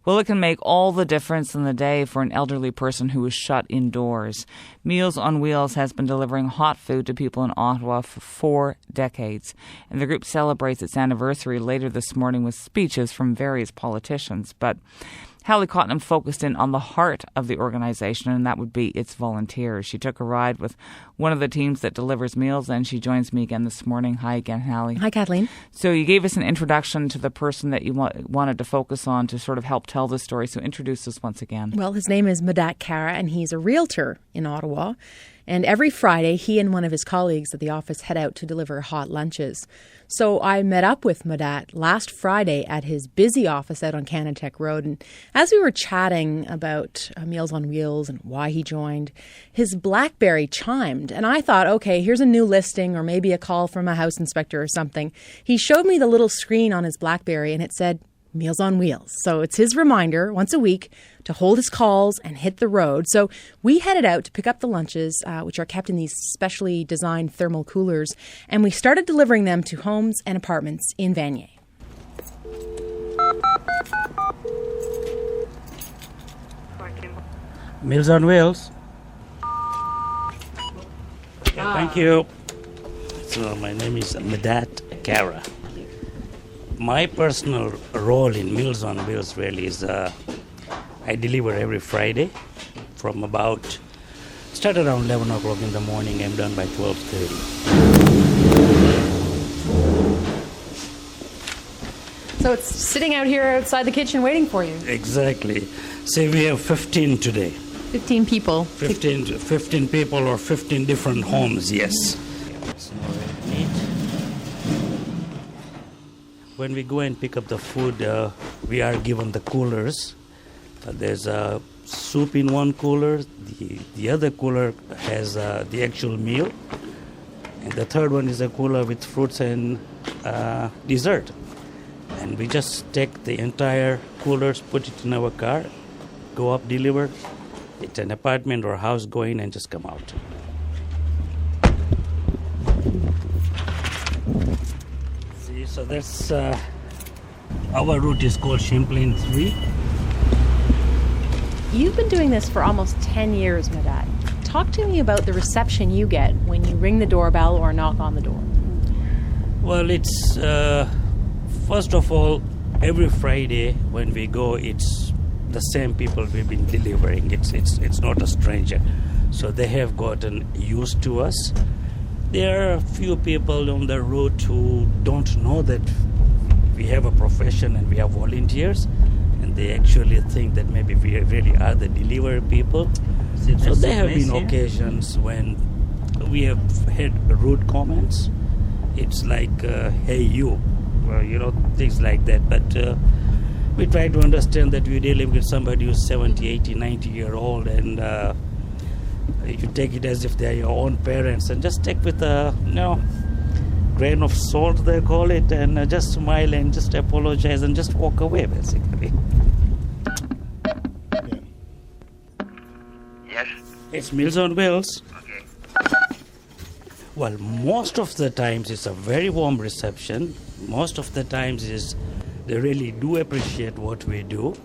Well, it can make all the difference in the day for an elderly person who is shut indoors. Meals on Wheels has been delivering hot food to people in Ottawa for 4 decades. And the group celebrates its anniversary later this morning with speeches from various politicians. But Hallie Cotnam focused in on the heart of the organization, and that would be its volunteers. She took a ride with one of the teams that delivers meals, and she joins me again this morning. Hi again, Hallie. Hi, Kathleen. So you gave us an introduction to the person that you wanted to focus on to sort of help tell the story. So introduce us once again. Well, his name is Madat, and he's a realtor in Ottawa. And every Friday, he and one of his colleagues at the office head out to deliver hot lunches. So I met up with Madat last Friday at his busy office out on Canatech Road. And as we were chatting about Meals on Wheels and why he joined, his BlackBerry chimed. And I thought, okay, here's a new listing or maybe a call from a house inspector or something. He showed me the little screen on his BlackBerry and it said, Meals on Wheels. So it's his reminder once a week to hold his calls and hit the road. So we headed out to pick up the lunches, which are kept in these specially designed thermal coolers, and we started delivering them to homes and apartments in Vanier. Meals on Wheels. Okay, thank you. So my name is Madat Kara. My personal role in Meals on Wheels really is I deliver every Friday from start around 11 o'clock in the morning. I'm done by 12:30. So it's sitting out here outside the kitchen waiting for you. Exactly. Say we have 15 today. 15 people. 15 people or 15 different homes, yes. So very neat. When we go and pick up the food, we are given the coolers. There's soup in one cooler. The other cooler has the actual meal. And the third one is a cooler with fruits and dessert. And we just take the entire coolers, put it in our car, go up, deliver. It's an apartment or house, go in and just come out. So that's our route is called Champlain 3. You've been doing this for almost 10 years, Madat. Talk to me about the reception you get when you ring the doorbell or knock on the door. Well, it's first of all, every Friday when we go, it's the same people we've been delivering. It's not a stranger, so they have gotten used to us. There are a few people on the route who don't know that we have a profession and we have volunteers, and they actually think that maybe we really are the delivery people. So there have been occasions when we have had rude comments. It's like, hey you, things like that. But we try to understand that we're dealing with somebody who's 70, 80, 90-year-old, and you take it as if they're your own parents, and just take with a grain of salt, they call it, and just smile and just apologize and just walk away, basically. Yes. It's Meals on Wheels. Okay. Well, most of the times it's a very warm reception. Most of the times is they really do appreciate what we do,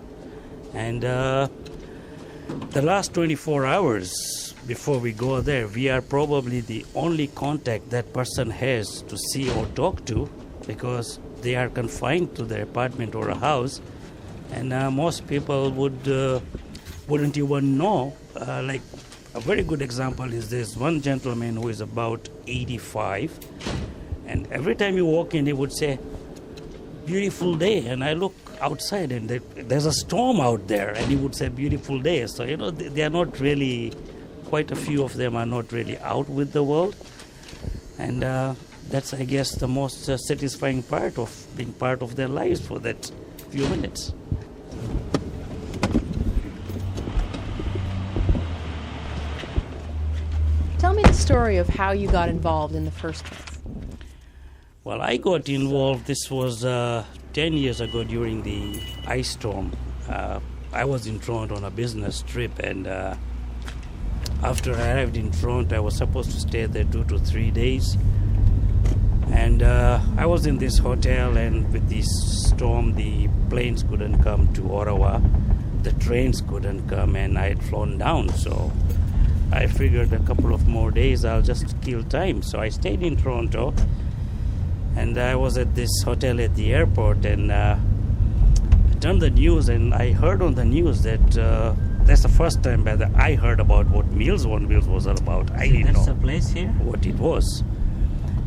and the last 24 hours before we go there, we are probably the only contact that person has to see or talk to, because they are confined to their apartment or a house, and most people wouldn't even know. Like a very good example is this one gentleman who is about 85, and every time you walk in, he would say, "Beautiful day," and I look outside and there's a storm out there, and he would say beautiful day. So they are not really, quite a few of them are not really out with the world, and that's, I guess, the most satisfying part of being part of their lives for that few minutes. Tell me the story of how you got involved in the first place. Well, I got involved, this was 10 years ago during the ice storm. I was in Toronto on a business trip, and after I arrived in Toronto, I was supposed to stay there 2 to 3 days. And I was in this hotel, and with this storm, the planes couldn't come to Ottawa. The trains couldn't come, and I had flown down. So I figured a couple of more days I'll just kill time. So I stayed in Toronto, and I was at this hotel at the airport, and I turned the news, and I heard on the news that that's the first time that I heard about what Meals on Wheels was all about. I didn't know. That's the place here? What it was.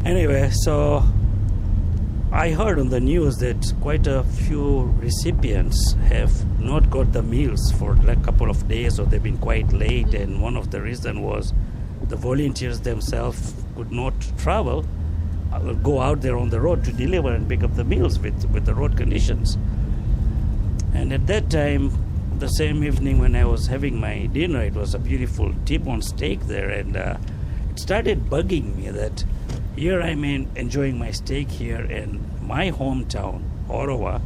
Anyway, so I heard on the news that quite a few recipients have not got the meals for like a couple of days, or they've been quite late, and one of the reasons was the volunteers themselves could not travel, go out there on the road to deliver and pick up the meals with the road conditions. And at that time, the same evening when I was having my dinner, it was a beautiful T-bone steak there, and it started bugging me that here I'm enjoying my steak here in my hometown, Ottawa.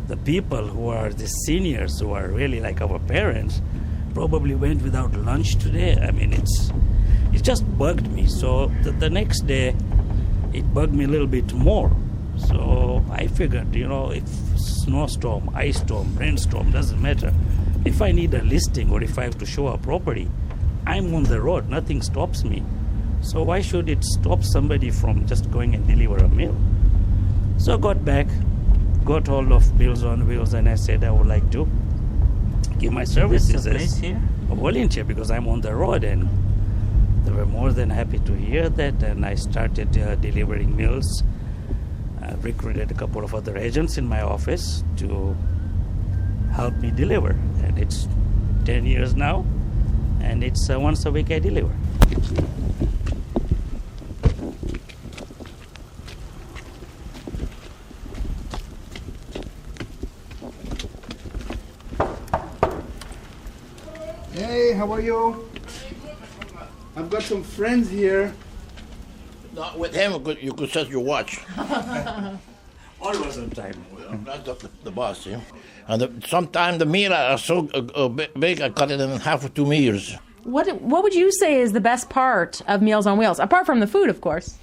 The people who are the seniors, who are really like our parents, probably went without lunch today. I mean, it just bugged me. So the next day, it bugged me a little bit more. So I figured, if snowstorm, ice storm, rainstorm, doesn't matter. If I need a listing or if I have to show a property, I'm on the road. Nothing stops me. So why should it stop somebody from just going and deliver a meal? So I got back, got hold of Meals on Wheels, and I said I would like to give my services as a volunteer because I'm on the road, and they were more than happy to hear that, and I started delivering meals. I recruited a couple of other agents in my office to help me deliver, and it's 10 years now, and it's once a week I deliver. Hey, how are you? I've got some friends here. Not with him, you could set your watch. Always on time. That's the boss, yeah. And sometimes the meal are so big, I cut it in half for 2 meals. What would you say is the best part of Meals on Wheels, apart from the food, of course?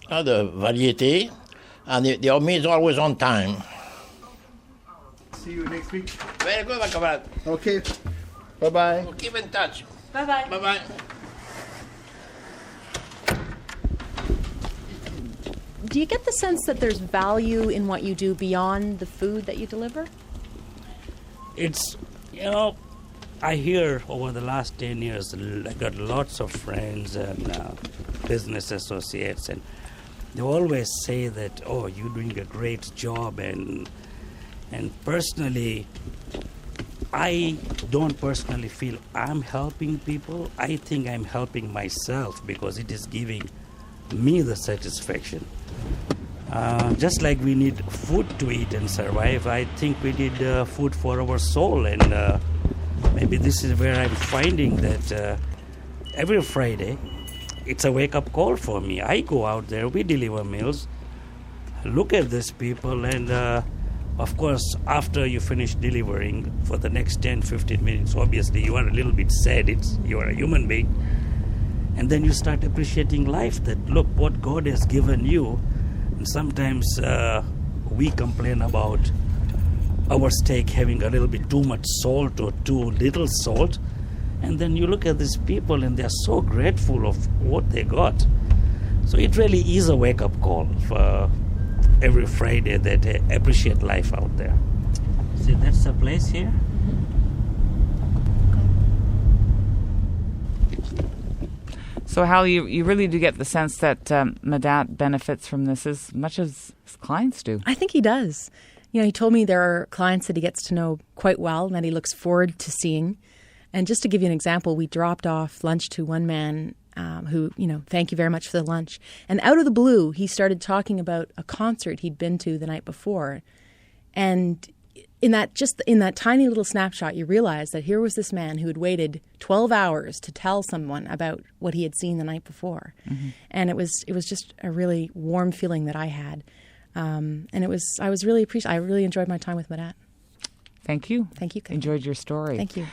The variety, and the meal is always on time. See you next week. Very good, my comrade. Okay. Bye-bye. We'll keep in touch. Bye-bye. Bye-bye. Do you get the sense that there's value in what you do beyond the food that you deliver? It's, I hear over the last 10 years, I got lots of friends and business associates, and they always say that, oh, you're doing a great job, and personally, I don't personally feel I'm helping people. I think I'm helping myself because it is giving me the satisfaction. Just like we need food to eat and survive, I think we need food for our soul, and maybe this is where I'm finding that every Friday it's a wake-up call for me. I go out there, we deliver meals, look at these people, and of course, after you finish delivering for the next 10-15 minutes, obviously you are a little bit sad. You are a human being. And then you start appreciating life, that look what God has given you. And sometimes we complain about our steak having a little bit too much salt or too little salt. And then you look at these people and they're so grateful of what they got. So it really is a wake-up call for every Friday that I appreciate life out there. See, that's the place here? So, Hallie, you really do get the sense that Madat benefits from this as much as his clients do. I think he does. He told me there are clients that he gets to know quite well and that he looks forward to seeing. And just to give you an example, we dropped off lunch to one man who, thank you very much for the lunch. And out of the blue, he started talking about a concert he'd been to the night before. And in that tiny little snapshot, you realize that here was this man who had waited 12 hours to tell someone about what he had seen the night before. Mm-hmm. And it was just a really warm feeling that I had. And I was really I really enjoyed my time with Madat. Thank you. Thank you. Enjoyed your story. Thank you.